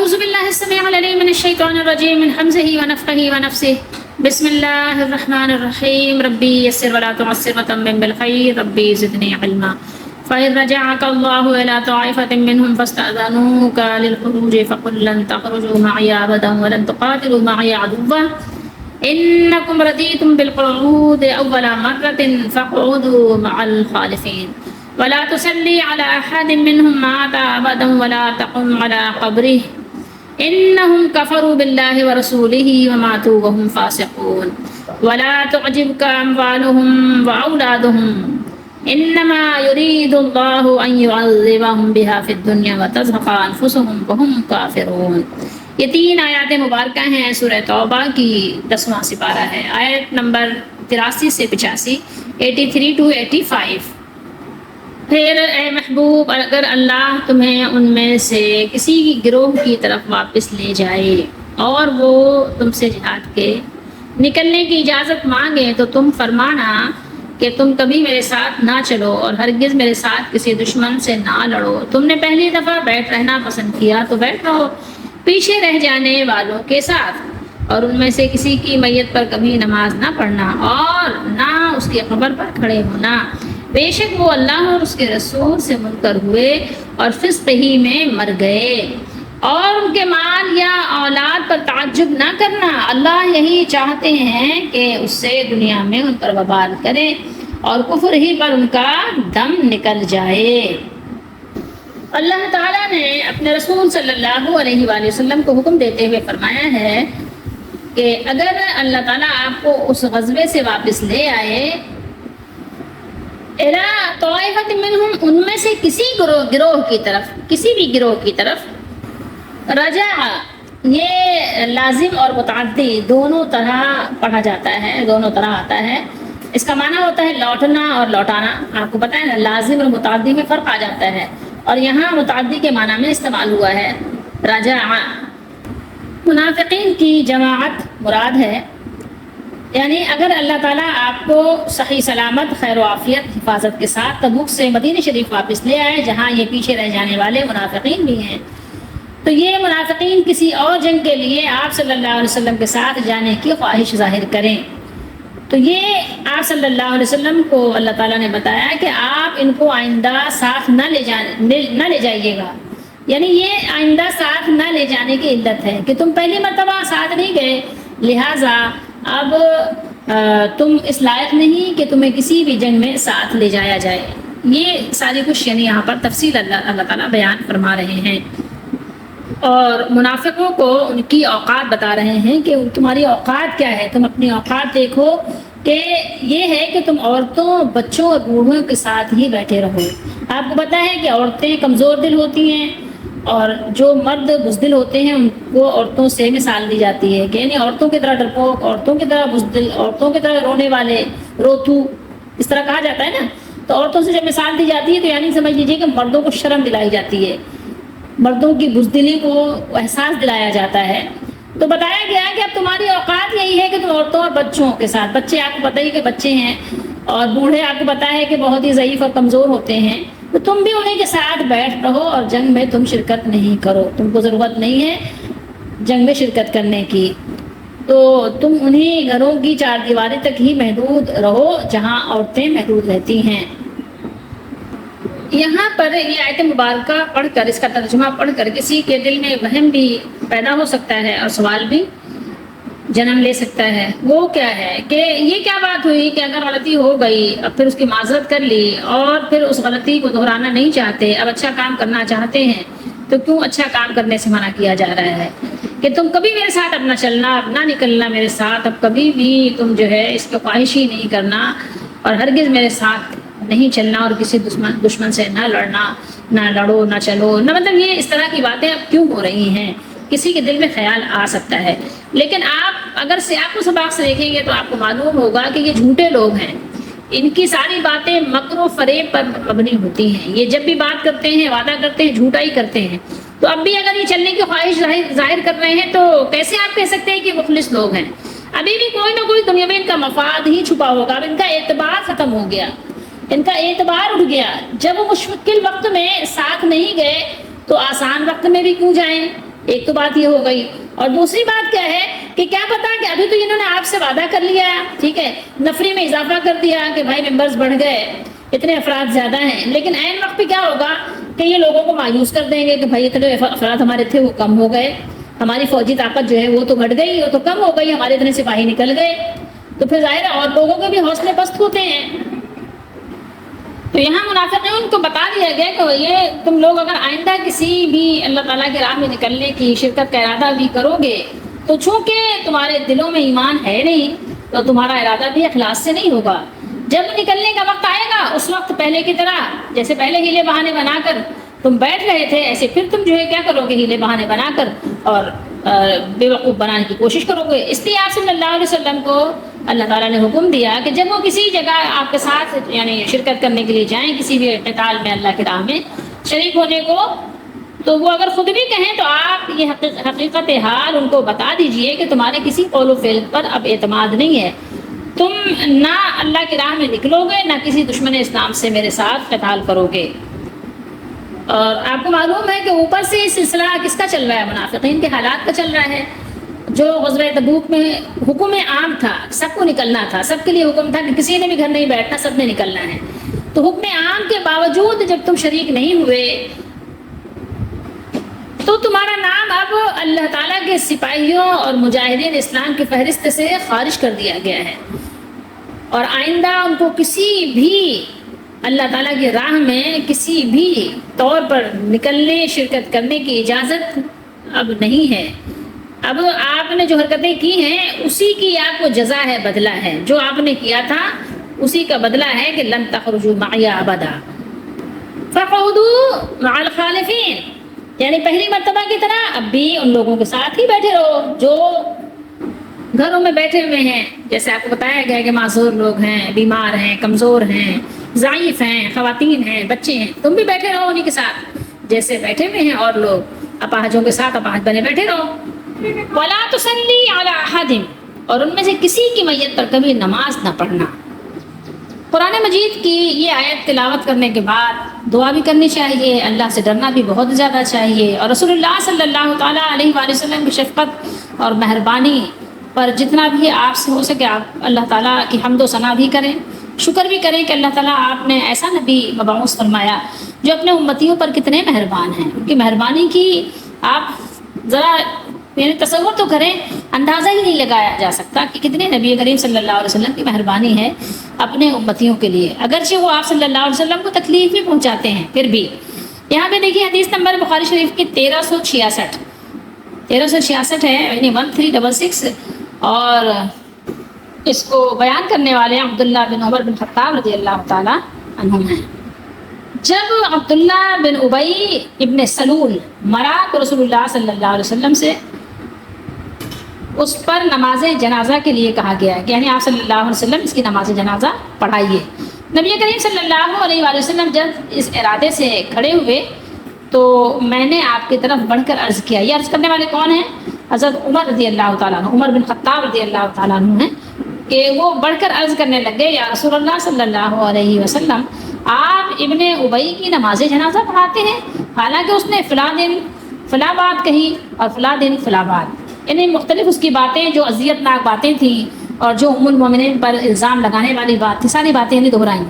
اعوذ باللہ السمیع العلیم من الشیطان الرجیم من حمزہ ونفخہ ونفثہ بسم اللہ الرحمن الرحیم ربی یسر ولا تعسر وتمم بالخیر ربی زدنی علما فإذ رجعك الله إلى طائفة منهم فاستأذنوك للخروج فقل لن تخرجوا معي أبدا ولن تقاتلوا معي عدوا إنكم رضيتم بالقعود أول مرة فاقعدوا مع الخالفين ولا تصلي على أحد منهم مات أبدا ولا تقم على قبره إنهم كفروا بالله ورسوله وماتوا وهم فاسقون ولا تعجبك أموالهم وأولادهم انما يريد الله ان يعذبهم بها في الدنيا وتزهق انفسهم وهم كافرون۔ یہ 3 آیات مبارکہ ہیں سورہ توبہ کی 10واں سپارہ ہے، آیت نمبر 83 سے 85، 83 to 85۔ پھر اے محبوب، اگر اللہ تمہیں ان میں سے کسی کی گروہ کی طرف واپس لے جائے اور وہ تم سے جہاد کے نکلنے کی اجازت مانگے تو تم فرمانا کہ تم کبھی میرے ساتھ نہ چلو اور ہرگز میرے ساتھ کسی دشمن سے نہ لڑو۔ تم نے پہلی دفعہ بیٹھ رہنا پسند کیا تو بیٹھ رہو پیچھے رہ جانے والوں کے ساتھ، اور ان میں سے کسی کی میت پر کبھی نماز نہ پڑھنا اور نہ اس کی قبر پر کھڑے ہونا۔ بے شک وہ اللہ اور اس کے رسول سے منکر ہوئے اور فسق ہی میں مر گئے، اور ان کے مال یا اولاد پر تعجب نہ کرنا، اللہ یہی چاہتے ہیں کہ اس سے دنیا میں ان پر وبال کرے اور کفر ہی پر ان کا دم نکل جائے۔ اللہ تعالیٰ نے اپنے رسول صلی اللہ علیہ وآلہ وسلم کو حکم دیتے ہوئے فرمایا ہے کہ اگر اللہ تعالیٰ آپ کو اس غزوے سے واپس لے آئے، اِلیٰ طائفۃ منہم، ان میں سے کسی گروہ کی طرف، کسی بھی گروہ کی طرف، رجع یہ لازم اور متعدی دونوں طرح پڑھا جاتا ہے، دونوں طرح آتا ہے۔ اس کا معنی ہوتا ہے لوٹنا اور لوٹانا۔ آپ کو پتہ ہے نا، لازم اور متعدی میں فرق آ جاتا ہے، اور یہاں متعدی کے معنی میں استعمال ہوا ہے رجع۔ منافقین کی جماعت مراد ہے، یعنی اگر اللہ تعالیٰ آپ کو صحیح سلامت خیر و عافیت حفاظت کے ساتھ تبوک سے مدینہ شریف واپس لے آئے جہاں یہ پیچھے رہ جانے والے منافقین بھی ہیں، تو یہ منافقین کسی اور جنگ کے لیے آپ صلی اللہ علیہ وسلم کے ساتھ جانے کی خواہش ظاہر کریں، تو یہ آپ صلی اللہ علیہ وسلم کو اللہ تعالیٰ نے بتایا کہ آپ ان کو آئندہ ساتھ نہ لے جائیے گا، یعنی یہ آئندہ ساتھ نہ لے جانے کی علت ہے کہ تم پہلی مرتبہ ساتھ نہیں گئے، لہٰذا اب تم اس لائق نہیں کہ تمہیں کسی بھی جنگ میں ساتھ لے جایا جائے۔ یہ ساری کچھ یعنی یہاں پر تفصیل اللہ تعالیٰ بیان فرما رہے ہیں، اور منافقوں کو ان کی اوقات بتا رہے ہیں کہ تمہاری اوقات کیا ہے، تم اپنی اوقات دیکھو کہ یہ ہے کہ تم عورتوں، بچوں اور بوڑھوں کے ساتھ ہی بیٹھے رہو۔ آپ کو پتہ ہے کہ عورتیں کمزور دل ہوتی ہیں اور جو مرد بزدل ہوتے ہیں ان کو عورتوں سے مثال دی جاتی ہے کہ یعنی عورتوں کی طرح ڈرپوک، عورتوں کی طرح بزدل، عورتوں کی طرح رونے والے، روتو، اس طرح کہا جاتا ہے نا۔ تو عورتوں سے جب مثال دی جاتی ہے تو یعنی سمجھ لیجیے کہ مردوں کو شرم دلائی جاتی ہے، مردوں کی بزدلی کو احساس دلایا جاتا ہے۔ تو بتایا گیا کہ اب تمہاری اوقات یہی ہے کہ تم عورتوں اور بچوں کے ساتھ، بچے آپ کو پتہ ہی کہ بچے ہیں، اور بوڑھے آپ کو پتہ ہے کہ بہت ہی ضعیف اور کمزور ہوتے ہیں، تو تم بھی انہیں کے ساتھ بیٹھ رہو اور جنگ میں تم شرکت نہیں کرو، تم کو ضرورت نہیں ہے جنگ میں شرکت کرنے کی، تو تم انہی گھروں کی 4 دیواری تک ہی محدود رہو جہاں عورتیں محدود رہتی ہیں۔ یہاں پر یہ آیت مبارکہ پڑھ کر، اس کا ترجمہ پڑھ کر کسی کے دل میں وہم بھی پیدا ہو سکتا ہے اور سوال بھی جنم لے سکتا ہے۔ وہ کیا ہے کہ یہ کیا بات ہوئی کہ اگر غلطی ہو گئی اب پھر اس کی معذرت کر لی اور پھر اس غلطی کو دہرانا نہیں چاہتے، اب اچھا کام کرنا چاہتے ہیں، تو کیوں اچھا کام کرنے سے منع کیا جا رہا ہے کہ تم کبھی میرے ساتھ اب نہ چلنا، اب نہ نکلنا میرے ساتھ، اب کبھی بھی تم جو ہے اس کی خواہش ہی نہیں کرنا اور ہرگز میرے ساتھ نہیں چلنا اور کسی دشمن سے نہ لڑنا، نہ لڑو نہ چلو، نہ مطلب یہ اس طرح کی باتیں اب کیوں ہو رہی ہیں، کسی کے دل میں خیال آ سکتا ہے۔ لیکن آپ اگر سیاق و سباق سے دیکھیں گے تو آپ کو معلوم ہوگا کہ یہ جھوٹے لوگ ہیں، ان کی ساری باتیں مکر و فریب پر مبنی ہوتی ہیں، یہ جب بھی بات کرتے ہیں، وعدہ کرتے ہیں، جھوٹا ہی کرتے ہیں۔ تو اب بھی اگر یہ چلنے کی خواہش ظاہر کر رہے ہیں تو کیسے آپ کہہ سکتے ہیں کہ مخلص لوگ ہیں؟ ابھی بھی کوئی نہ کوئی دنیا میں ان کا مفاد ہی چھپا ہوگا، اب ان کا اعتبار ختم ہو گیا، ان کا اعتبار اٹھ گیا۔ جب وہ مشکل وقت میں ساتھ نہیں گئے تو آسان وقت میں بھی کیوں جائیں؟ ایک تو بات یہ ہو گئی، اور دوسری بات کیا ہے کہ کیا پتا کہ ابھی تو انہوں نے آپ سے وعدہ کر لیا، ٹھیک ہے، نفری میں اضافہ کر دیا کہ بھائی ممبرز بڑھ گئے، اتنے افراد زیادہ ہیں، لیکن عین وقت پہ کیا ہوگا کہ یہ لوگوں کو مایوس کر دیں گے کہ بھائی اتنے افراد ہمارے تھے وہ کم ہو گئے، ہماری فوجی طاقت جو ہے وہ تو گھٹ گئی، وہ تو کم ہو گئی، ہمارے اتنے سپاہی نکل گئے، تو پھر ظاہر ہے اور لوگوں کے بھی حوصلے پست ہوتے ہیں۔ تو یہاں منافقین کو بتا دیا گیا کہ یہ تم لوگ اگر آئندہ کسی بھی اللہ تعالیٰ کی راہ میں نکلنے کی شرکت کا ارادہ بھی کرو گے تو چونکہ تمہارے دلوں میں ایمان ہے نہیں تو تمہارا ارادہ بھی اخلاص سے نہیں ہوگا۔ جب نکلنے کا وقت آئے گا اس وقت پہلے کی طرح جیسے پہلے ہیلے بہانے بنا کر تم بیٹھ رہے تھے، ایسے پھر تم جو ہے کیا کرو گے، ہیلے بہانے بنا کر اور بے وقوف بنانے کی کوشش کرو گے۔ اس لیے آپ صلی اللہ علیہ وسلم کو اللہ تعالیٰ نے حکم دیا کہ جب وہ کسی جگہ آپ کے ساتھ یعنی شرکت کرنے کے لیے جائیں کسی بھی قتال میں اللہ کی راہ میں شریک ہونے کو، تو وہ اگر خود بھی کہیں تو آپ یہ حقیقت حال ان کو بتا دیجئے کہ تمہارے کسی قول و فعل پر اب اعتماد نہیں ہے، تم نہ اللہ کی راہ میں نکلو گے نہ کسی دشمن اسلام سے میرے ساتھ قتال کرو گے۔ اور آپ کو معلوم ہے کہ اوپر سے یہ سلسلہ کس کا چل رہا ہے، منافقین کے حالات کا چل رہا ہے۔ جو غزوہ تبوک میں حکم عام تھا، سب کو نکلنا تھا، سب کے لیے حکم تھا کہ کسی نے بھی گھر نہیں بیٹھنا، سب نے نکلنا ہے، تو حکم عام کے باوجود جب تم شریک نہیں ہوئے تو تمہارا نام اب اللہ تعالیٰ کے سپاہیوں اور مجاہدین اسلام کی فہرست سے خارج کر دیا گیا ہے، اور آئندہ ان کو کسی بھی اللہ تعالیٰ کی راہ میں کسی بھی طور پر نکلنے شرکت کرنے کی اجازت اب نہیں ہے۔ اب آپ نے جو حرکتیں کی ہیں اسی کی آپ کو جزا ہے، بدلہ ہے، جو آپ نے کیا تھا اسی کا بدلہ ہے کہ لن تخرجوا معی ابدا فقعدوا مع الخالفین، یعنی پہلی مرتبہ کی طرح اب بھی ان لوگوں کے ساتھ ہی بیٹھے رہو جو گھروں میں بیٹھے ہوئے ہیں، جیسے آپ کو بتایا گیا کہ معذور لوگ ہیں، بیمار ہیں، کمزور ہیں، ضعیف ہیں، خواتین ہیں، بچے ہیں، تم بھی بیٹھے رہو انہیں کے ساتھ جیسے بیٹھے ہوئے ہیں اور لوگ اپاہجوں کے ساتھ اپاہج بنے بیٹھے رہو۔ وَلَا تُصَلِّ عَلَىٰ أَحَدٍ، اور ان میں سے کسی کی میت پر کبھی نماز نہ پڑھنا۔ قرآن مجید کی یہ آیت تلاوت کرنے کے بعد دعا بھی کرنی چاہیے، اللہ سے ڈرنا بھی بہت زیادہ چاہیے، اور رسول اللہ صلی اللہ تعالیٰ علیہ وآلہ وسلم کی شفقت اور مہربانی پر جتنا بھی آپ سے ہو سکے آپ اللہ تعالیٰ کی حمد و ثنا بھی کریں، شکر بھی کریں کہ اللہ تعالیٰ آپ نے ایسا نبی مبعوث فرمایا جو اپنے امتیوں پر کتنے مہربان ہیں، ان کی مہربانی کی آپ ذرا یعنی تصور تو کریں، اندازہ ہی نہیں لگایا جا سکتا کہ کتنے نبی کریم صلی اللہ علیہ وسلم کی مہربانی ہے اپنے امتیوں کے لیے، اگرچہ وہ آپ صلی اللہ علیہ وسلم کو تکلیف بھی پہنچاتے ہیں پھر بھی۔ یہاں پہ دیکھیے حدیث نمبر بخاری شریف کی 1366 ہے، یعنی 1366، اور اس کو بیان کرنے والے عبداللہ بن عمر بن خطاب رضی اللہ تعالیٰ عنہ ہیں۔ جب عبداللہ بن ابی ابن سلول مرا تو رسول اللہ صلی اللہ علیہ وسلم سے اس پر نماز جنازہ کے لیے کہا گیا ہے، یعنی آپ صلی اللہ علیہ وسلم اس کی نماز جنازہ پڑھائیے۔ نبی کریم صلی اللہ علیہ وآلہ وسلم جب اس ارادے سے کھڑے ہوئے تو میں نے آپ کی طرف بڑھ کر عرض کیا، یہ عرض کرنے والے کون ہیں؟ حضرت عمر رضی اللہ تعالیٰ عنہ، عمر بن خطاب رضی اللہ تعالیٰ عنہ ہیں، کہ وہ بڑھ کر عرض کرنے لگے، یا رسول اللہ صلی اللہ علیہ وسلم آپ ابن ابی کی نماز جنازہ پڑھاتے ہیں، حالانکہ اس نے فلاں دن فلاں بات کہی اور فلاں دن فلاں بات، یعنی مختلف اس کی باتیں جو اذیت ناک باتیں تھیں اور جو ام المومنین پر الزام لگانے والی بات تھی، ساری باتیں نہیں دہرائیں۔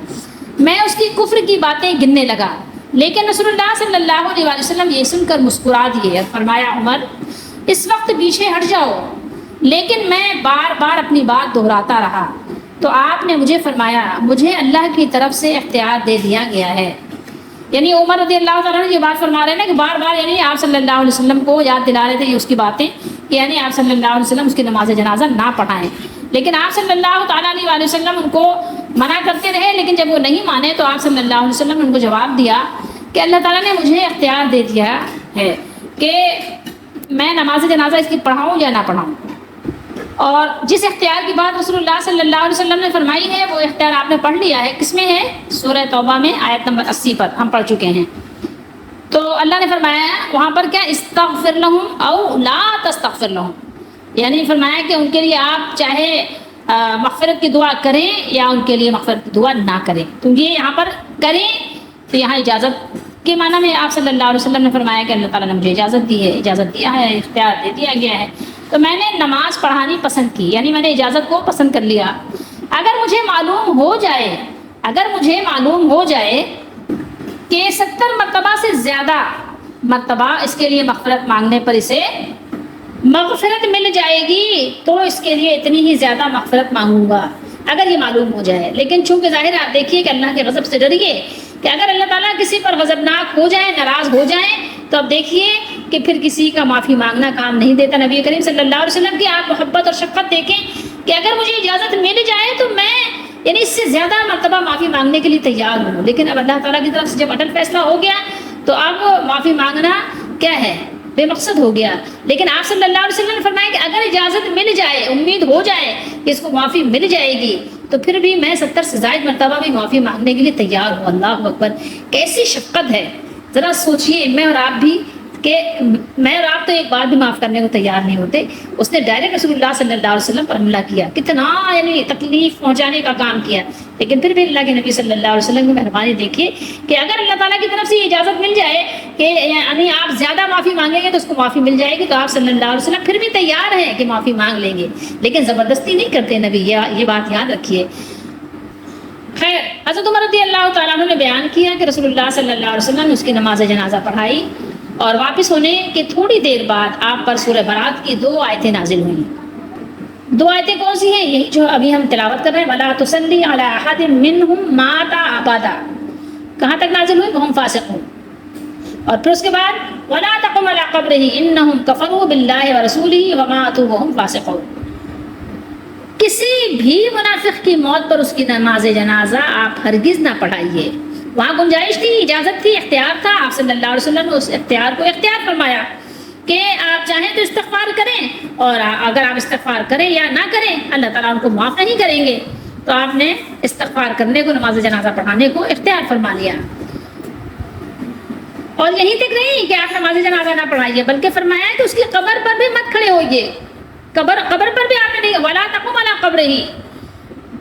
میں اس کی کفر کی باتیں گننے لگا، لیکن رسول اللہ صلی اللہ علیہ وسلم یہ سن کر مسکرا دیے اور فرمایا، عمر اس وقت پیچھے ہٹ جاؤ، لیکن میں بار بار اپنی بات دہراتا رہا تو آپ نے مجھے فرمایا، مجھے اللہ کی طرف سے اختیار دے دیا گیا ہے۔ یعنی عمر رضی اللہ تعالیٰ نے یہ بات فرما رہے ہیں کہ بار بار یعنی آپ صلی اللہ علیہ وسلم کو یاد دلا رہے تھے یہ اس کی باتیں، یعنی آپ صلی اللہ علیہ وسلم اس کی نماز جنازہ نہ پڑھائیں، لیکن آپ صلی اللہ تعالیٰ علیہ وسلم ان کو منع کرتے رہے، لیکن جب وہ نہیں مانے تو آپ صلی اللہ علیہ وسلم نے ان کو جواب دیا کہ اللہ تعالیٰ نے مجھے اختیار دے دیا ہے کہ میں نماز جنازہ اس کی پڑھاؤں یا نہ پڑھاؤں، اور جس اختیار کی بات رسول اللہ صلی اللہ علیہ وسلم نے فرمائی ہے وہ اختیار آپ نے پڑھ لیا ہے۔ کس میں ہے؟ سورہ توبہ میں آیت نمبر 80 پر ہم پڑھ چکے ہیں۔ تو اللہ نے فرمایا وہاں پر کیا، استغفر لہم او لا تستغفر لہم، یعنی فرمایا کہ ان کے لیے آپ چاہے مغفرت کی دعا کریں یا ان کے لیے مغفرت کی دعا نہ کریں، تو یہ یہاں پر کریں تو یہاں اجازت کے معنی میں آپ صلی اللہ علیہ وسلم نے فرمایا کہ اللہ تعالیٰ نے مجھے اجازت دی ہے، اجازت دیا ہے، اختیار دے دیا گیا ہے، تو میں نے نماز پڑھانی پسند کی، یعنی میں نے اجازت کو پسند کر لیا۔ اگر مجھے معلوم ہو جائے کہ 70 مرتبہ سے زیادہ مرتبہ اس کے لیے مغفرت مانگنے پر اسے مغفرت مل جائے گی، تو اس کے لیے اتنی ہی زیادہ مغفرت مانگوں گا، اگر یہ معلوم ہو جائے۔ لیکن چونکہ ظاہر آپ دیکھیے کہ اللہ کے غضب سے ڈریے کہ اگر اللہ تعالیٰ کسی پر غضبناک ہو جائے، ناراض ہو جائیں، تو اب دیکھیے کہ پھر کسی کا معافی مانگنا کام نہیں دیتا۔ نبی کریم صلی اللہ علیہ وسلم کی آپ محبت اور شفقت دیکھیں کہ اگر مجھے اجازت مل جائے تو میں یعنی اس سے زیادہ مرتبہ معافی مانگنے کے لیے تیار ہوں، لیکن اب اللہ تعالیٰ کی طرف سے جب اٹل فیصلہ ہو گیا تو اب معافی مانگنا کیا ہے، بے مقصد ہو گیا۔ لیکن آپ صلی اللہ علیہ وسلم نے فرمایا کہ اگر اجازت مل جائے، امید ہو جائے کہ اس کو معافی مل جائے گی، تو پھر بھی میں 70 سے زائد مرتبہ بھی معافی مانگنے کے لیے تیار ہوں۔ اللہ اکبر، کیسی شفقت ہے! ذرا سوچئے، میں اور آپ تو ایک بار بھی معاف کرنے کو تیار نہیں ہوتے، اس نے ڈائریکٹ رسول اللہ صلی اللہ علیہ وسلم پر حملہ کیا، کتنا یعنی تکلیف پہنچانے کا کام کیا، لیکن پھر بھی اللہ کے نبی صلی اللہ علیہ وسلم کی مہربانی دیکھیے کہ اگر اللہ تعالیٰ کی طرف سے یہ اجازت مل جائے کہ یعنی آپ زیادہ معافی مانگیں گے تو اس کو معافی مل جائے گی، تو آپ صلی اللہ علیہ وسلم پھر بھی تیار ہیں کہ معافی مانگ لیں گے، لیکن زبردستی نہیں کرتے نبی، یہ بات یاد رکھیے۔ خیر، حضرت عمر رضی اللہ تعالیٰ عنہ نے بیان کیا کہ رسول اللہ صلی اللہ علیہ وسلم نے اس کی نماز جنازہ پڑھائی، اور واپس ہونے کے تھوڑی دیر بعد آپ پر سورہ برات کی 2 آیتیں نازل ہوئیں۔ 2 آیتیں کون سی ہیں؟ یہی جو ابھی ہم تلاوت کر رہے ہیں، وَلَا تُصَلِّ عَلَىٰ أَحَدٍ مِّنْهُمْ مَاتَ أَبَدًا، کہاں تک نازل ہوئی؟ وَهُمْ فَاسِقُونَ، اور پھر اس کے بعد وَلَا تَقُمْ عَلَىٰ قَبْرِهِ إِنَّهُمْ كَفَرُوا بِاللَّهِ وَرَسُولِهِ وَمَاتُوا وَهُمْ فَاسِقُونَ، کسی بھی منافق کی موت پر اس کی نماز جنازہ آپ ہرگز نہ پڑھائیے۔ وہاں گنجائش تھی، اجازت تھی، اختیار تھا، آپ صلی اللہ علیہ وسلم نے اس اختیار کو اختیار فرمایا کہ آپ چاہیں تو استغفار کریں، اور اگر آپ استغفار کریں یا نہ کریں اللہ تعالیٰ ان کو معاف نہیں کریں گے، تو آپ نے استغفار کرنے کو، نماز جنازہ پڑھانے کو اختیار فرما لیا۔ اور یہیں تک نہیں کہ آپ نماز جنازہ نہ پڑھائیے، بلکہ فرمایا کہ اس کی قبر پر بھی مت کھڑے ہوئیے، قبر پر بھی آپ نے نہیں، وَلَا تَقُمْ عَلَىٰ قَبْرِهِ،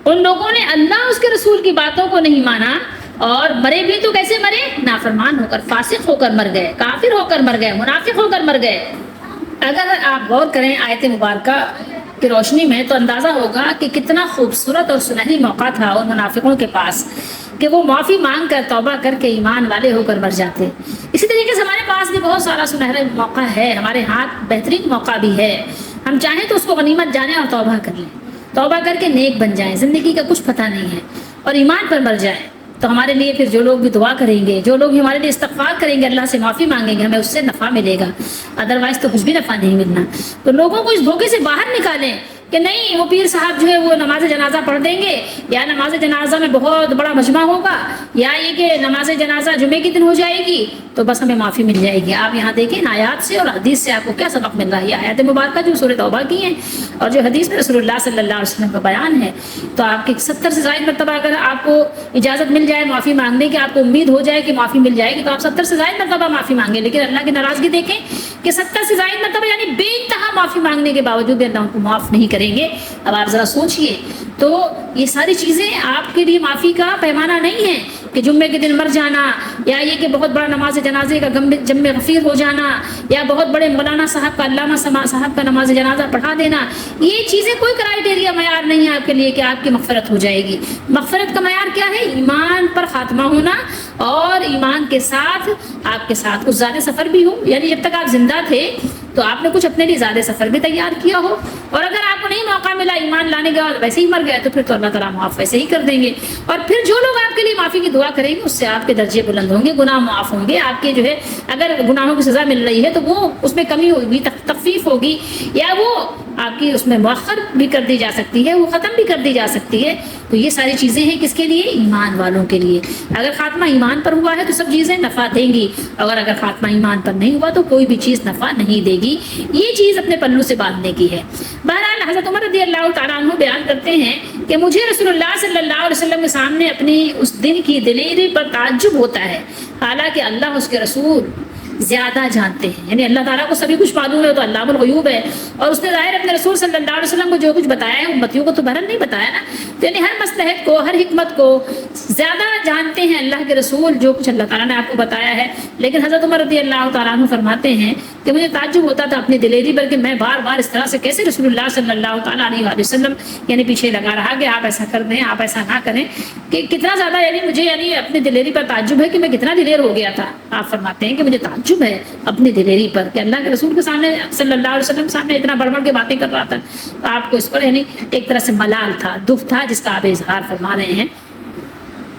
ان لوگوں نے اللہ اس کے رسول کی باتوں کو نہیں مانا، اور مرے بھی تو کیسے مرے؟ نافرمان ہو کر، فاسق ہو کر مر گئے، کافر ہو کر مر گئے، منافق ہو کر مر گئے۔ اگر آپ غور کریں آیت مبارکہ کی روشنی میں تو اندازہ ہوگا کہ کتنا خوبصورت اور سنہری موقع تھا ان منافقوں کے پاس کہ وہ معافی مانگ کر، توبہ کر کے ایمان والے ہو کر مر جاتے۔ اسی طریقے سے ہمارے پاس بھی بہت سارا سنہرا موقع ہے، ہمارے ہاتھ بہترین موقع بھی ہے، ہم چاہیں تو اس کو غنیمت جانیں اور توبہ کر لیں، توبہ کر کے نیک بن جائیں، زندگی کا کچھ پتہ نہیں ہے، اور ایمان پر مر جائیں، تو ہمارے لیے پھر جو لوگ بھی دعا کریں گے، جو لوگ بھی ہمارے لیے استغفار کریں گے، اللہ سے معافی مانگیں گے، ہمیں اس سے نفع ملے گا، ادروائز تو کچھ بھی نفع نہیں ملنا۔ تو لوگوں کو اس دھوکے سے باہر نکالیں کہ نہیں وہ پیر صاحب جو ہے وہ نماز جنازہ پڑھ دیں گے، یا نماز جنازہ میں بہت بڑا مجمع ہوگا، یا یہ کہ نماز جنازہ جمعے کے دن ہو جائے گی تو بس ہمیں معافی مل جائے گی۔ آپ یہاں دیکھیں آیات سے اور حدیث سے آپ کو کیا سبق مل رہا ہے۔ آیات مبارکہ جو سورہ توبہ کی ہیں اور جو حدیث میں رسول اللہ صلی اللہ علیہ وسلم کا بیان ہے، تو آپ کے 70 سے زائد مرتبہ اگر آپ کو اجازت مل جائے معافی مانگنے کی، آپ کو امید ہو جائے کہ معافی مل جائے گی، تو آپ 70 سے زائد مرتبہ معافی مانگیں، لیکن اللہ کی ناراضگی دیکھیں کہ 70 سے زائد مرتبہ یعنی بے انتہا معافی مانگنے کے باوجود بھی اللہ ان کو معاف نہیں کریں گے۔ اب آپ ذرا سوچئے، تو یہ ساری چیزیں آپ کے لیے معافی کا پیمانہ نہیں ہے کہ جمعے کے دن مر جانا، یا یہ کہ بہت بڑا نماز جنازے کا جم غفیر ہو جانا، یا بہت بڑے مولانا صاحب کا، علامہ صاحب کا نماز جنازہ پڑھا دینا۔ یہ چیزیں کوئی کرائیٹیریا معیار نہیں ہے آپ کے لیے کہ آپ کی مغفرت ہو جائے گی۔ مغفرت کا معیار کیا ہے؟ ایمان پر خاتمہ ہونا، اور ایمان کے ساتھ آپ کے ساتھ کچھ زیادہ سفر بھی ہو، یعنی جب تک آپ زندہ تھے تو آپ نے کچھ اپنے لیے زیادہ سفر بھی تیار کیا ہو، اور اگر آپ کو نہیں موقع ملا ایمان لانے کا، ویسے ہی مر گئے، تو پھر تو اللہ تعالیٰ معاف ویسے ہی کر دیں گے۔ اور پھر جو لوگ آپ کے لیے معافی کی دعا کریں گے اس سے آپ کے درجے بلند ہوں گے، گناہ معاف ہوں گے آپ کے، جو ہے اگر گناہوں کی سزا مل رہی ہے تو وہ اس میں کمی ہوگی، تخفیف ہوگی، یا وہ آپ کی اس میں مؤخر بھی کر دی جا سکتی ہے، وہ ختم بھی کر دی جا سکتی ہے۔ تو یہ ساری چیزیں ہیں کس کے لیے؟ ایمان والوں کے لیے۔ اگر خاتمہ ایمان پر ہوا ہے تو سب چیزیں نفع دیں گی، اگر خاتمہ ایمان پر نہیں ہوا تو کوئی بھی چیز نفع نہیں دے گی۔ یہ چیز اپنے پلو سے باندھنے کی ہے۔ بہرحال حضرت عمر رضی اللہ تعالیٰ عنہ بیان کرتے ہیں کہ مجھے رسول اللہ صلی اللہ علیہ وسلم کے سامنے اپنی اس دن کی دلیری پر تعجب ہوتا ہے، حالانکہ اللہ اس کے رسول زیادہ جانتے ہیں. یعنی اللہ تعالیٰ کو سبھی کچھ معلوم ہے، تو علام الغیوب ہے، اور اس نے ظاہر اپنے رسول صلی اللہ علیہ وسلم کو جو کچھ بتایا ہے امتیوں کو تو بہرحال نہیں بتایا نا. تو یعنی ہر مصلحت کو، ہر حکمت کو زیادہ جانتے ہیں اللہ کے رسول جو کچھ اللہ تعالیٰ نے آپ کو بتایا ہے. لیکن حضرت عمر رضی اللہ تعالیٰ عنہ فرماتے ہیں کہ مجھے تعجب ہوتا تھا اپنی دلیری پر کہ میں بار بار اس طرح سے کیسے رسول اللہ صلی اللہ تعالیٰ علیہ وسلم یعنی پیچھے لگا رہا کہ آپ ایسا کر دیں، آپ ایسا نہ کریں، کہ کتنا زیادہ یعنی مجھے یعنی اپنی دلیری پر تعجب ہے کہ میں کتنا دلیر ہو گیا تھا. آپ فرماتے ہیں کہ مجھے تعجب ہے اپنی دلیری پر کہ اللہ کے رسول کے سامنے صلی اللہ علیہ وسلم سامنے اتنا بڑھ بڑھ کے باتیں کر رہا تھا. تو آپ کو اس پر یعنی ایک طرح سے ملال تھا، دکھ تھا، جس کا آپ اظہار فرما رہے ہیں.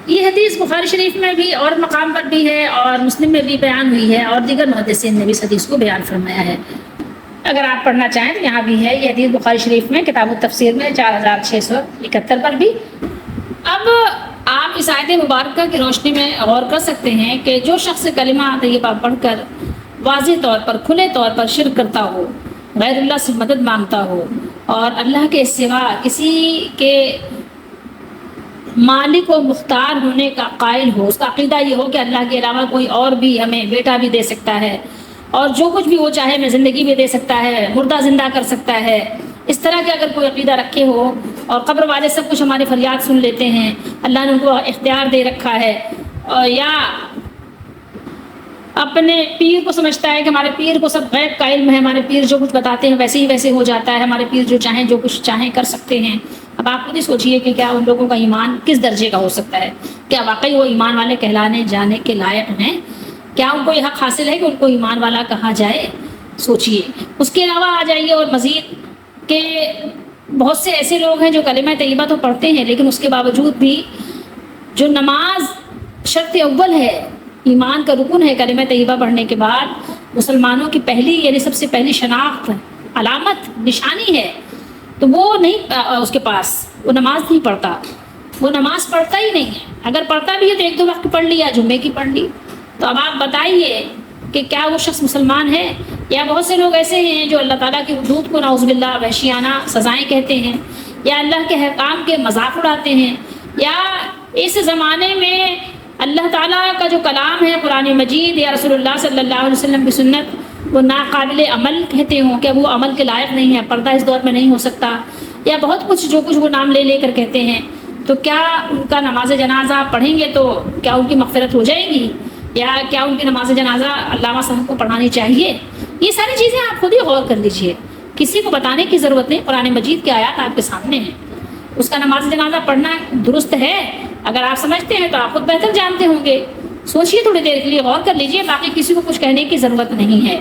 یہ حدیث بخاری شریف میں بھی اور مقام پر بھی ہے، اور مسلم میں بھی بیان ہوئی ہے، اور دیگر محدثین نے بھی اس حدیث کو بیان فرمایا ہے. اگر آپ پڑھنا چاہیں تو یہاں بھی ہے یہ حدیث بخاری شریف میں کتاب التفسیر میں 4671 پر بھی. اب آپ اس آیت مبارکہ کی روشنی میں غور کر سکتے ہیں کہ جو شخص کلمہ طیبہ پڑھ کر واضح طور پر، کھلے طور پر شرک کرتا ہو، غیر اللہ سے مدد مانگتا ہو، اور اللہ کے سوا کسی کے مالک و مختار ہونے کا قائل ہو، اس کا عقیدہ یہ ہو کہ اللہ کے علاوہ کوئی اور بھی ہمیں بیٹا بھی دے سکتا ہے، اور جو کچھ بھی وہ چاہے میں زندگی بھی دے سکتا ہے، مردہ زندہ کر سکتا ہے، اس طرح کے اگر کوئی عقیدہ رکھے ہو، اور قبر والے سب کچھ ہماری فریاد سن لیتے ہیں، اللہ نے ان کو اختیار دے رکھا ہے، یا اپنے پیر کو سمجھتا ہے کہ ہمارے پیر کو سب غیب کا علم ہے، ہمارے پیر جو کچھ بتاتے ہیں ویسے ہی ویسے ہو جاتا ہے، ہمارے پیر جو چاہیں جو کچھ چاہیں کر سکتے ہیں. اب آپ خود ہی سوچئے کہ کیا ان لوگوں کا ایمان کس درجے کا ہو سکتا ہے؟ کیا واقعی وہ ایمان والے کہلانے جانے کے لائق ہیں؟ کیا ان کو یہ حق حاصل ہے کہ ان کو ایمان والا کہا جائے؟ سوچئے. اس کے علاوہ آ جائیے اور مزید کہ بہت سے ایسے لوگ ہیں جو کلمہ طیبہ تو پڑھتے ہیں، لیکن اس کے باوجود بھی جو نماز شرط اول ہے، ایمان کا رکن ہے، کلمہ طیبہ پڑھنے کے بعد مسلمانوں کی پہلی یعنی سب سے پہلی شناخت، علامت، نشانی ہے، تو وہ نہیں اس کے پاس وہ نماز نہیں پڑھتا، وہ نماز پڑھتا ہی نہیں ہے. اگر پڑھتا بھی ہے تو ایک دو وقت پڑھ لیا، جمعے کی پڑھ لی. تو اب آپ بتائیے کہ کیا وہ شخص مسلمان ہے؟ یا بہت سے لوگ ایسے ہیں جو اللہ تعالیٰ کی حدود کو نعوذ باللہ وحشیانہ سزائیں کہتے ہیں، یا اللہ کے احکام کے مذاق اڑاتے ہیں، یا اس زمانے میں اللہ تعالیٰ کا جو کلام ہے قرآن مجید یا رسول اللہ صلی اللہ علیہ وسلم کی سنت وہ ناقابل عمل کہتے ہوں کہ وہ عمل کے لائق نہیں ہے، پردہ اس دور میں نہیں ہو سکتا، یا بہت کچھ جو کچھ وہ نام لے لے کر کہتے ہیں. تو کیا ان کا نماز جنازہ پڑھیں گے تو کیا ان کی مغفرت ہو جائے گی؟ یا کیا ان کی نماز جنازہ علامہ صاحب کو پڑھانی چاہیے؟ یہ ساری چیزیں آپ خود ہی غور کر لیجئے، کسی کو بتانے کی ضرورت نہیں. قرآن مجید کے آیات آپ کے سامنے ہیں، اس کا نماز جنازہ پڑھنا درست ہے. اگر آپ سمجھتے ہیں تو آپ خود بہتر جانتے ہوں گے. سوچئے تھوڑی دیر کے لیے، غور کر لیجئے، باقی کسی کو کچھ کہنے کی ضرورت نہیں ہے.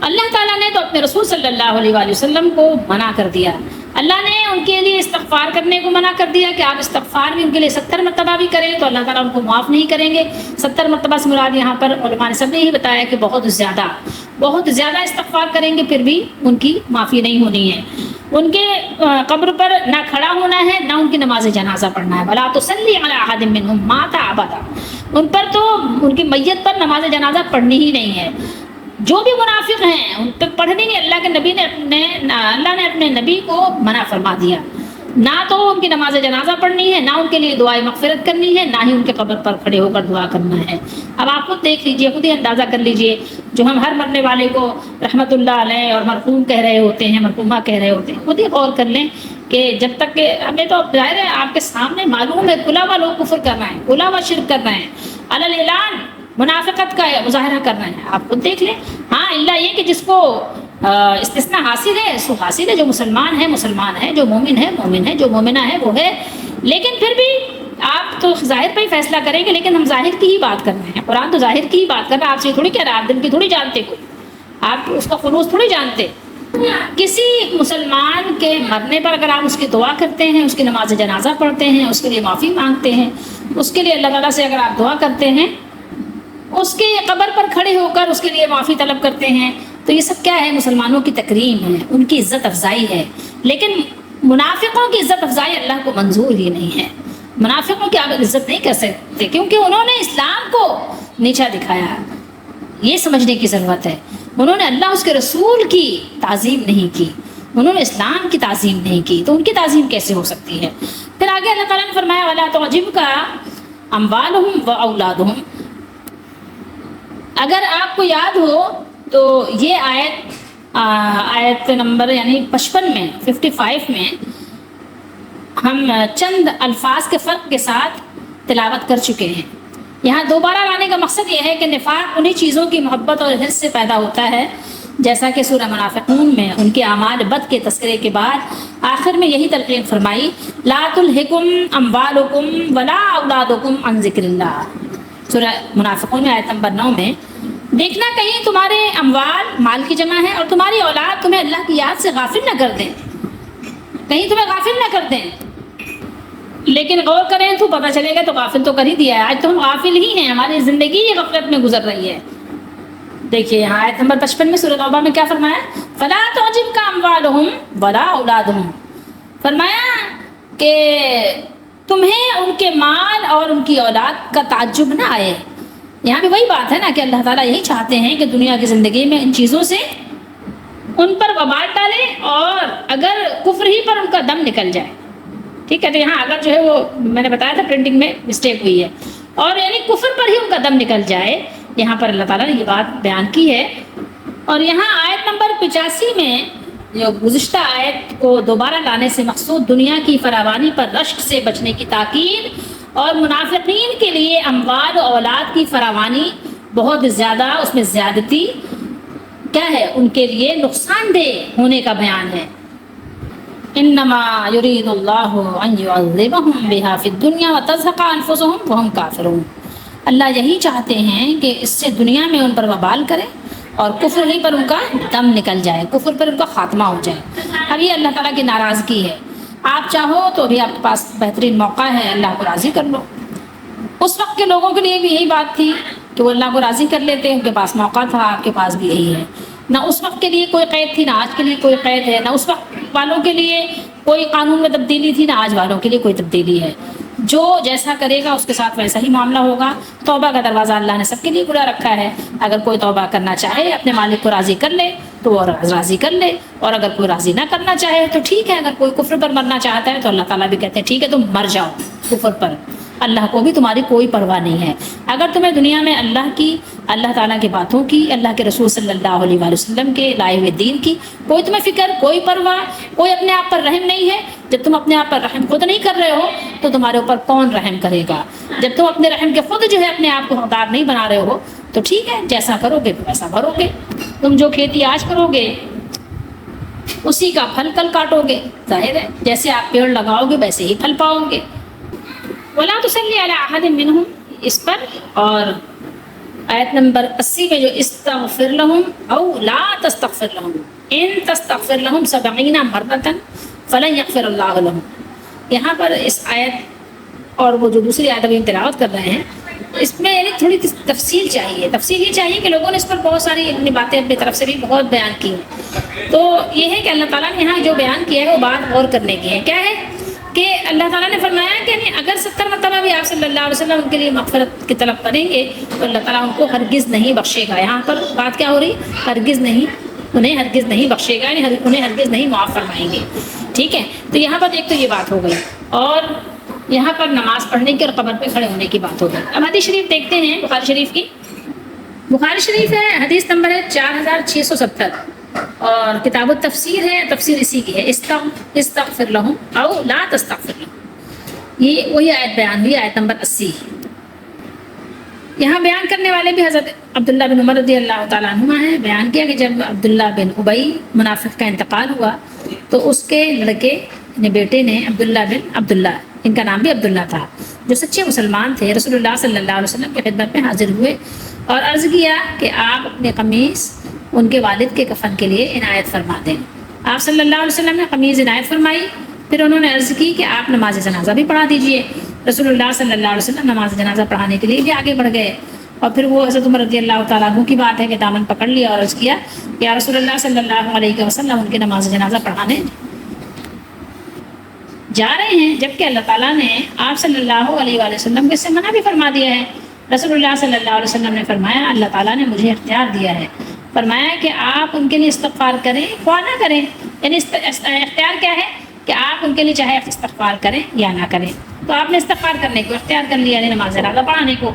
اللہ تعالیٰ نے تو اپنے رسول صلی اللہ علیہ وآلہ وسلم کو منع کر دیا. اللہ نے ان کے لیے استغفار کرنے کو منع کر دیا کہ آپ استغفار بھی ان کے لیے 70 مرتبہ بھی کریں تو اللہ تعالیٰ ان کو معاف نہیں کریں گے. 70 مرتبہ سے مراد یہاں پر علماء نے سب نے ہی بتایا کہ بہت زیادہ استغفار کریں گے پھر بھی ان کی معافی نہیں ہونی ہے. ان کے قبر پر نہ کھڑا ہونا ہے، نہ ان کی نماز جنازہ پڑھنا ہے. وَلَا تُصَلِّ عَلَىٰ أَحَدٍ مِّنْهُمْ مَاتَ أَبَدًا. ان پر تو ان کی میت پر نماز جنازہ پڑھنی ہی نہیں ہے. جو بھی منافق ہیں ان پہ پڑھنے کی اللہ نے اپنے نبی کو منع فرما دیا. نہ تو ان کی نماز جنازہ پڑھنی ہے، نہ ان کے لیے دعائے مغفرت کرنی ہے، نہ ہی ان کے قبر پر کھڑے ہو کر دعا کرنا ہے. اب آپ خود دیکھ لیجئے، خود ہی اندازہ کر لیجئے. جو ہم ہر مرنے والے کو رحمت اللہ علیہ اور مرحوم کہہ رہے ہوتے ہیں، مرحومہ کہہ رہے ہوتے ہیں، خود ہی غور کر لیں کہ جب تک کہ ہمیں تو ظاہر ہے آپ کے سامنے معلوم ہے کھلا ہوا لوگ کفر کر رہے ہیں، کھلا ہوا شرک کر رہے ہیں، علی الاعلان منافقت کا مظاہرہ کر رہے ہیں. آپ خود دیکھ لیں. ہاں اللہ یہ کہ جس کو استثناء حاصل ہے اس کو حاصل ہے، جو مسلمان ہے، جو مومن ہے، جو مومنہ ہے وہ ہے. لیکن پھر بھی آپ تو ظاہر پہ ہی فیصلہ کریں گے، لیکن ہم ظاہر کی ہی بات کر رہے ہیں. قرآن تو ظاہر کی ہی بات کر رہا ہے، آپ سے تھوڑی کہہ رہا ہے، آپ دل کی تھوڑی جانتے کوئی، آپ اس کا خلوص تھوڑی جانتے. کسی مسلمان کے مرنے پر اگر آپ اس کی دعا کرتے ہیں، اس کی نماز جنازہ پڑھتے ہیں، اس کے لیے معافی مانگتے ہیں، اس کے لیے اللہ تعالیٰ سے اگر آپ دعا کرتے ہیں، اس کے قبر پر کھڑے ہو کر اس کے لیے معافی طلب کرتے ہیں، تو یہ سب کیا ہے؟ مسلمانوں کی تکریم ہے، ان کی عزت افزائی ہے. لیکن منافقوں کی عزت افزائی اللہ کو منظور ہی نہیں ہے. منافقوں کی آپ عزت نہیں کر سکتے کیونکہ انہوں نے اسلام کو نیچا دکھایا. یہ سمجھنے کی ضرورت ہے. انہوں نے اللہ اس کے رسول کی تعظیم نہیں کی، انہوں نے اسلام کی تعظیم نہیں کی، تو ان کی تعظیم کیسے ہو سکتی ہے؟ پھر آگے اللہ تعالیٰ نے فرمایا وَلَا تُعْجِبْكَ أَمْوَالُهُمْ وَأَوْلَادُهُمْ. اگر آپ کو یاد ہو تو یہ آیت نمبر یعنی 55 میں 55 میں ہم چند الفاظ کے فرق کے ساتھ تلاوت کر چکے ہیں. یہاں دوبارہ لانے کا مقصد یہ ہے کہ نفاق انہی چیزوں کی محبت اور حرص سے پیدا ہوتا ہے جیسا کہ سورہ منافقون میں ان کے اعمال بد کے تذکرے کے بعد آخر میں یہی تلقین فرمائی لا تلہکم اموالکم ولا اولادکم عن ذکر اللہ. سورہ منافقون میں آیت نمبر 9 میں دیکھنا کہیں تمہارے اموال مال کی جمع ہے اور تمہاری اولاد تمہیں اللہ کی یاد سے غافل نہ کر دیں، کہیں تمہیں غافل نہ کر دیں. لیکن غور کریں تو پتہ چلے گا تو غافل تو کر ہی دیا ہے. آج تو ہم غافل ہی ہیں، ہماری زندگی یہ غفلت میں گزر رہی ہے. دیکھیے یہاں آیت نمبر 55 میں سورہ توبہ میں کیا فرمایا فلا تعجبک اموالہم ولا اولادہم. فرمایا کہ تمہیں ان کے مال اور ان کی اولاد کا تعجب نہ آئے. یہاں بھی وہی بات ہے نا کہ اللہ تعالیٰ یہی چاہتے ہیں کہ دنیا کی زندگی میں ان چیزوں سے ان پر وبال ڈالے اور اگر کفر ہی پر ان کا دم نکل جائے. ٹھیک ہے، تو یہاں اگر جو ہے وہ میں نے بتایا تھا پرنٹنگ میں مسٹیک ہوئی ہے، اور یعنی کفر پر ہی ان کا دم نکل جائے. یہاں پر اللہ تعالیٰ نے یہ بات بیان کی ہے. اور یہاں آیت نمبر 85 میں جو گزشتہ آیت کو دوبارہ لانے سے مقصود دنیا کی فراوانی پر رشک سے بچنے کی تاکید اور منافقین کے لیے اموال و اولاد کی فراوانی بہت زیادہ، اس میں زیادتی کیا ہے ان کے لیے نقصان دہ ہونے کا بیان ہے. انما یرید اللہ ان یعذبہم بہا فی الدنیا وتزہق انفسہم وہم کافرون. اللہ یہی چاہتے ہیں کہ اس سے دنیا میں ان پر وبال کرے اور کفر ہی پر ان کا دم نکل جائے، کفر پر ان کا خاتمہ ہو جائے. اب یہ اللہ تعالیٰ کی ناراضگی ہے. آپ چاہو تو ابھی آپ کے پاس بہترین موقع ہے، اللہ کو راضی کر لو. اس وقت کے لوگوں کے لیے بھی یہی بات تھی کہ وہ اللہ کو راضی کر لیتے، ان کے پاس موقع تھا، آپ کے پاس بھی یہی ہے. نہ اس وقت کے لیے کوئی قید تھی، نہ آج کے لیے کوئی قید ہے. نہ اس وقت والوں کے لیے کوئی قانون میں تبدیلی تھی، نہ آج والوں کے لیے کوئی تبدیلی ہے. جو جیسا کرے گا اس کے ساتھ ویسا ہی معاملہ ہوگا. توبہ کا دروازہ اللہ نے سب کے لیے کھلا رکھا ہے. اگر کوئی توبہ کرنا چاہے اپنے مالک کو راضی کر لے تو وہ راضی کر لے، اور اگر کوئی راضی نہ کرنا چاہے تو ٹھیک ہے. اگر کوئی کفر پر مرنا چاہتا ہے تو اللہ تعالیٰ بھی کہتے ہیں ٹھیک ہے تم مر جاؤ کفر پر، اللہ کو بھی تمہاری کوئی پرواہ نہیں ہے. اگر تمہیں دنیا میں اللہ تعالیٰ کی باتوں کی، اللہ کے رسول صلی اللہ علیہ وآلہ وسلم کے لائے ہوئے دین کی کوئی تمہیں فکر، کوئی پرواہ، کوئی اپنے آپ پر رحم نہیں ہے، جب تم اپنے آپ پر رحم خود نہیں کر رہے ہو تو تمہارے اوپر کون رحم کرے گا؟ جب تم اپنے رحم کے خود جو ہے اپنے آپ کو حقدار نہیں بنا رہے ہو تو ٹھیک ہے، جیسا کرو گے ویسا بھرو گے. تم جو کھیتی آج کرو گے اسی کا پھل کل کاٹو گے. ظاہر ہے جیسے آپ پیڑ لگاؤ گے ویسے ہی پھل پاؤ گے. وَلَا تُصَلِّ عَلَىٰ أَحَدٍ مِّنْهُمْ اس پر. اور آیت نمبر 80 میں جو استغفر لهم او لا تستغفر لهم ان تستغفر لهم 70 مرة فلن يغفر الله لهم. یہاں پر اس آیت اور وہ جو دوسری آیت ابھی ہم تلاوت کر رہے ہیں اس میں یعنی تھوڑی تفصیل چاہیے. تفصیل یہ چاہیے کہ لوگوں نے اس پر بہت ساری اپنی باتیں اپنی طرف سے بھی بہت بیان کی ہیں. تو یہ ہے کہ اللہ تعالیٰ نے یہاں جو بیان کیا ہے وہ بات غور کرنے کی ہے. کیا ہے کہ اللہ تعالیٰ نے فرمایا کہ اگر 70 مرتبہ بھی آپ صلی اللہ علیہ وسلم ان کے لیے مغفرت کی طلب کریں گے تو اللہ تعالیٰ ان کو ہرگز نہیں بخشے گا. یہاں پر بات کیا ہو رہی؟ ہرگز نہیں، انہیں ہرگز نہیں بخشے گا، یعنی انہیں ہرگز نہیں معاف فرمائیں گے. ٹھیک ہے، تو یہاں پر ایک تو یہ بات ہو گئی، اور یہاں پر نماز پڑھنے کی اور قبر پہ کھڑے ہونے کی بات ہو گئی. اب حدیث شریف دیکھتے ہیں بخاری شریف کی. بخاری شریف ہے، حدیث نمبر ہے 4670 اور کتاب التفسیر ہے، تفسیر اسی کی ہے استغفر لهم او لا تستغفر لهم. یہ وہی آیت بیان ہوئی، آیت نمبر 80. یہاں بیان کرنے والے بھی حضرت عبداللہ بن عمر رضی اللہ تعالیٰ عنہما ہیں. بیان کیا کہ جب عبداللہ بن ابی منافق کا انتقال ہوا تو اس کے لڑکے نے بیٹے نے عبداللہ بن عبداللہ، ان کا نام بھی عبداللہ تھا، جو سچے مسلمان تھے، رسول اللہ صلی اللہ علیہ وسلم کی خدمت میں حاضر ہوئے اور عرض کیا کہ آپ اپنی قمیص ان کے والد کے کفن کے لیے عنایت فرما دیں. آپ صلی اللہ علیہ وسلم نے قمیض عنایت فرمائی. پھر انہوں نے عرض کی کہ آپ نماز جنازہ بھی پڑھا دیجئے. رسول اللہ صلی اللہ علیہ وسلم نماز جنازہ پڑھانے کے لیے بھی آگے بڑھ گئے. اور پھر وہ حضرت عمر رضی اللہ تعالیٰ عنہ کی بات ہے کہ دامن پکڑ لیا اور عرض کیا کہ یا رسول اللہ صلی اللہ علیہ وسلم ان کے نماز جنازہ پڑھانے جا رہے ہیں، جبکہ اللہ تعالیٰ نے آپ صلی اللہ علیہ وآلہ وسلم کو اس سے منع بھی فرما دیا ہے. رسول اللہ صلی اللہ علیہ وسلم نے فرمایا اللہ تعالیٰ نے مجھے اختیار دیا ہے، فرمایا کہ آپ ان کے لیے استغفار کریں خواہ نہ کریں. یعنی اختیار کیا ہے کہ آپ ان کے لیے چاہے استغفار کریں یا نہ کریں. تو آپ نے استغفار کرنے کو اختیار کر لیا، یعنی نماز جنازہ پڑھانے کو.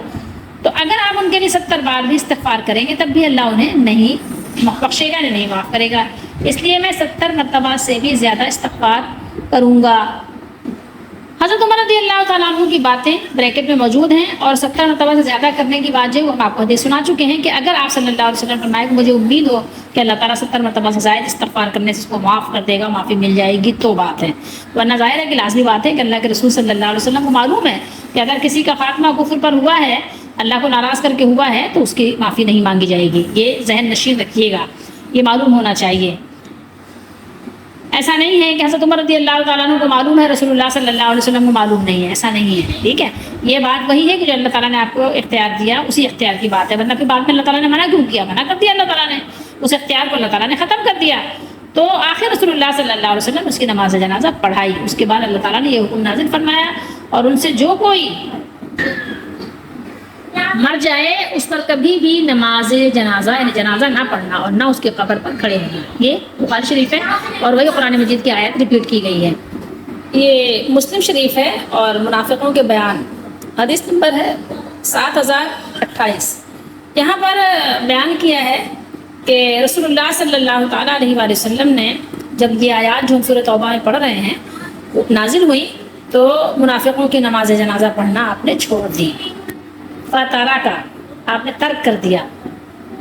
تو اگر آپ ان کے لیے 70 بار بھی استغفار کریں گے تب بھی اللہ انہیں نہیں بخشے گا، نہیں معاف کرے گا. اس لیے میں 70 مرتبہ سے بھی زیادہ استغفار کروں گا. حضرت عمر رضی اللہ تعالیٰ عنہ کی باتیں بریکٹ میں موجود ہیں، اور 70 مرتبہ سے زیادہ کرنے کی بات جو ہم آپ کو حدیث سنا چکے ہیں کہ اگر آپ صلی اللہ علیہ وسلم فرمائے کہ مجھے امید ہو کہ اللہ تعالیٰ 70 مرتبہ سے زائد استغفار کرنے سے اس کو معاف کر دے گا، معافی مل جائے گی، تو بات ہے. ورنہ ظاہر ہے کہ لازمی بات ہے کہ اللہ کے رسول صلی اللہ علیہ وسلم کو معلوم ہے کہ اگر کسی کا خاتمہ کفر پر ہوا ہے، اللہ کو ناراض کر کے ہوا ہے، تو اس کی معافی نہیں مانگی جائے گی. یہ ذہن نشین رکھیے گا، یہ معلوم ہونا چاہیے. ایسا نہیں ہے کہ حضرت عمر رضی اللہ تعالیٰ عنہ کو معلوم ہے، رسول اللہ صلی اللہ علیہ وسلم کو معلوم نہیں ہے، ایسا نہیں ہے. ٹھیک ہے، یہ بات وہی ہے کہ جو اللہ تعالیٰ نے آپ کو اختیار دیا، اسی اختیار کی بات ہے. ورنہ پھر بعد میں اللہ تعالیٰ نے منع کیوں کیا؟ منع کر دیا اللہ تعالیٰ نے، اس اختیار کو اللہ تعالیٰ نے ختم کر دیا. تو آخر رسول اللہ صلی اللہ علیہ وسلم اس کی نماز جنازہ پڑھائی. اس کے بعد اللہ تعالیٰ نے یہ حکم نازل فرمایا، اور ان سے جو کوئی مر جائے اس پر کبھی بھی نماز جنازہ یعنی جنازہ نہ پڑھنا اور نہ اس کے قبر پر کھڑے ہونا. یہ بخاری شریف ہے، اور وہی قرآن مجید کی آیت ریپیٹ کی گئی ہے. یہ مسلم شریف ہے، اور منافقوں کے بیان حدیث نمبر ہے 7028. یہاں پر بیان کیا ہے کہ رسول اللہ صلی اللہ تعالیٰ علیہ وآلہ وسلم نے جب یہ آیات جو ہم سورۃ توبہ میں پڑھ رہے ہیں نازل ہوئی تو منافقوں کی نماز جنازہ پڑھنا آپ نے چھوڑ دی. فتارا کا آپ نے ترک کر دیا.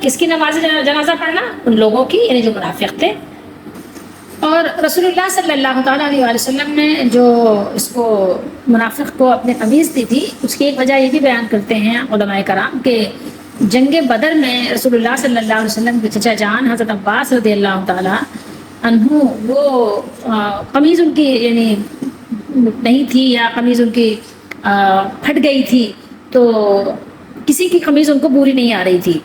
کس کی نماز جنازہ پڑھنا؟ ان لوگوں کی، یعنی جو منافق تھے. اور رسول اللہ صلی اللہ تعالیٰ علیہ وآلہ وسلم نے جو اس کو منافق کو اپنے قمیض دی تھی، اس کی ایک وجہ یہ بھی بیان کرتے ہیں علماء کرام کہ جنگ بدر میں رسول اللہ صلی اللہ علیہ وسلم کے چچا جان حضرت عباس رضی اللہ تعالیٰ عنہ، وہ قمیض ان کی یعنی نہیں تھی، یا قمیض ان کی پھٹ گئی تھی، تو کسی کی قمیض ان کو پوری نہیں آ رہی تھی.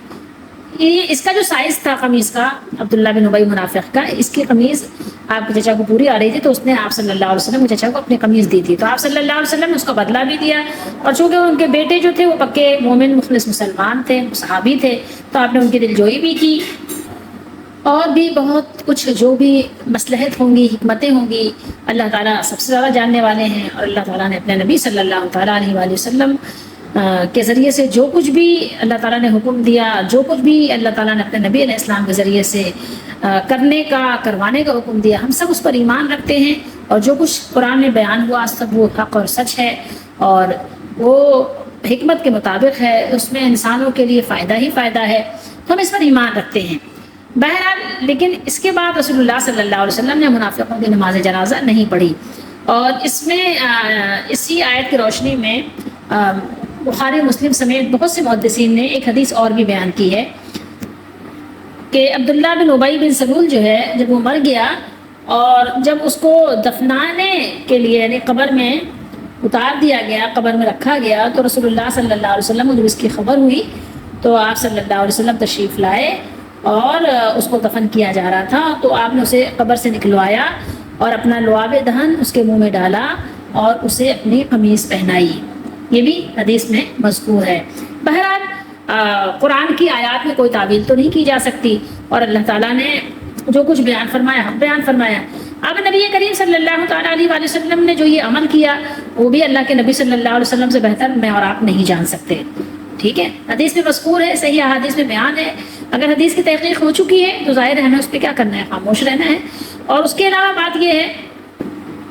یہ اس کا جو سائز تھا قمیض کا، عبداللہ بن ابی منافق کا، اس کی قمیض آپ کے چچا کو پوری آ رہی تھی، تو اس نے آپ صلی اللہ علیہ وسلم کے چچا کو اپنی قمیض دی تھی. تو آپ صلی اللہ علیہ وسلم نے اس کا بدلہ بھی دیا، اور چونکہ ان کے بیٹے جو تھے وہ پکے مومن مخلص مسلمان تھے، صحابی تھے، تو آپ نے ان کی دلجوئی بھی کی. اور بھی بہت کچھ جو بھی مصلحت ہوں گی، حکمتیں ہوں گی، اللہ تعالیٰ سب سے زیادہ جاننے والے ہیں. اور اللہ تعالیٰ نے اپنے نبی صلی اللہ تعالیٰ علیہ وآلہ وسلم کے ذریعے سے جو کچھ بھی اللہ تعالیٰ نے حکم دیا، جو کچھ بھی اللہ تعالیٰ نے اپنے نبی علیہ السلام کے ذریعے سے کرنے کا، کروانے کا حکم دیا، ہم سب اس پر ایمان رکھتے ہیں. اور جو کچھ قرآن میں بیان ہوا سب وہ حق اور سچ ہے، اور وہ حکمت کے مطابق ہے، اس میں انسانوں کے لیے فائدہ ہی فائدہ ہے، تو ہم اس پر ایمان رکھتے ہیں. بہرحال لیکن اس کے بعد رسول اللہ صلی اللہ علیہ وسلم نے منافقوں کی نماز جنازہ نہیں پڑھی. اور اس میں اسی آیت کی روشنی میں بخاری مسلم سمیت بہت سے محدثین نے ایک حدیث اور بھی بیان کی ہے کہ عبداللہ بن ابی بن سلول جو ہے، جب وہ مر گیا اور جب اس کو دفنانے کے لیے یعنی قبر میں اتار دیا گیا، قبر میں رکھا گیا، تو رسول اللہ صلی اللہ علیہ وسلم کو جب اس کی خبر ہوئی تو آپ صلی اللہ علیہ وسلم تشریف لائے، اور اس کو دفن کیا جا رہا تھا. تو آپ نے اسے قبر سے نکلوایا اور اپنا لعاب دہن اس کے منہ میں ڈالا اور اسے اپنی قمیض پہنائی. یہ بھی حدیث میں مذکور ہے. بہرحال قرآن کی آیات میں کوئی تعویل تو نہیں کی جا سکتی، اور اللہ تعالیٰ نے جو کچھ بیان فرمایا ہم بیان فرمایا. اب نبی کریم صلی اللہ تعالیٰ علیہ وآلہ وسلم نے جو یہ عمل کیا وہ بھی اللہ کے نبی صلی اللہ علیہ وسلم سے بہتر میں اور آپ نہیں جان سکتے. ٹھیک ہے، حدیث میں مذکور ہے، صحیح حدیث میں بیان ہے. اگر حدیث کی تحقیق ہو چکی ہے تو ظاہر ہے ہمیں اس پہ کیا کرنا ہے، خاموش رہنا ہے. اور اس کے علاوہ بات یہ ہے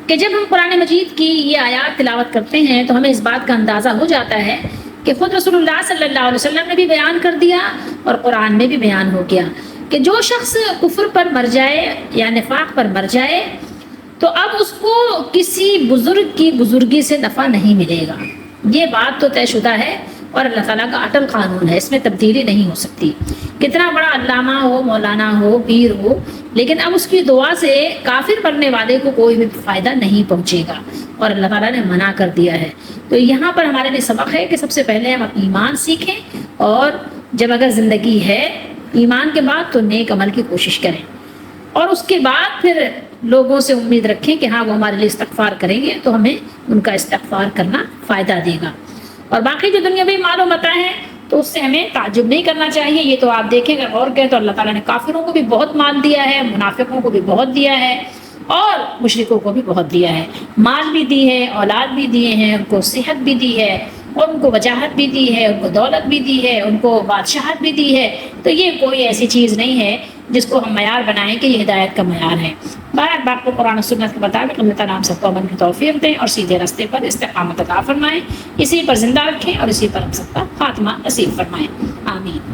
کہ جب ہم قرآن مجید کی یہ آیات تلاوت کرتے ہیں تو ہمیں اس بات کا اندازہ ہو جاتا ہے کہ خود رسول اللہ صلی اللہ علیہ وسلم نے بھی بیان کر دیا اور قرآن میں بھی بیان ہو گیا کہ جو شخص کفر پر مر جائے یا نفاق پر مر جائے تو اب اس کو کسی بزرگ کی بزرگی سے نفع نہیں ملے گا. یہ بات تو طے شدہ ہے اور اللہ تعالیٰ کا اٹل قانون ہے، اس میں تبدیلی نہیں ہو سکتی. کتنا بڑا علامہ ہو، مولانا ہو، پیر ہو، لیکن اب اس کی دعا سے کافر بننے والے کو کوئی بھی فائدہ نہیں پہنچے گا، اور اللہ تعالیٰ نے منع کر دیا ہے. تو یہاں پر ہمارے لیے سبق ہے کہ سب سے پہلے ہم ایمان سیکھیں، اور جب اگر زندگی ہے ایمان کے بعد تو نیک عمل کی کوشش کریں، اور اس کے بعد پھر لوگوں سے امید رکھیں کہ ہاں وہ ہمارے لیے استغفار کریں گے تو ہمیں ان کا استغفار کرنا فائدہ دے گا. اور باقی جو دنیاوی مال و متاع ہے تو اس سے ہمیں تعجب نہیں کرنا چاہیے. یہ تو آپ دیکھیں اگر غور کریں تو اللہ تعالیٰ نے کافروں کو بھی بہت مال دیا ہے، منافقوں کو بھی بہت دیا ہے، اور مشرکوں کو بھی بہت دیا ہے. مال بھی دی ہے، اولاد بھی دیے ہیں، ان کو صحت بھی دی ہے، ان کو وجاہت بھی دی ہے، ان کو دولت بھی دی ہے، ان کو بادشاہت بھی دی ہے، تو یہ کوئی ایسی چیز نہیں ہے جس کو ہم معیار بنائیں کہ یہ ہدایت کا معیار ہے۔ بہرحال باپ کو قرآن و سنت کے مطابق اللہ تعالیٰ ہم سب کو عمل کی توفیق دیں اور سیدھے راستے پر استقامت عطا فرمائیں، اسی پر زندہ رکھیں اور اسی پر ہم سب کا خاتمہ نصیب فرمائیں، آمین۔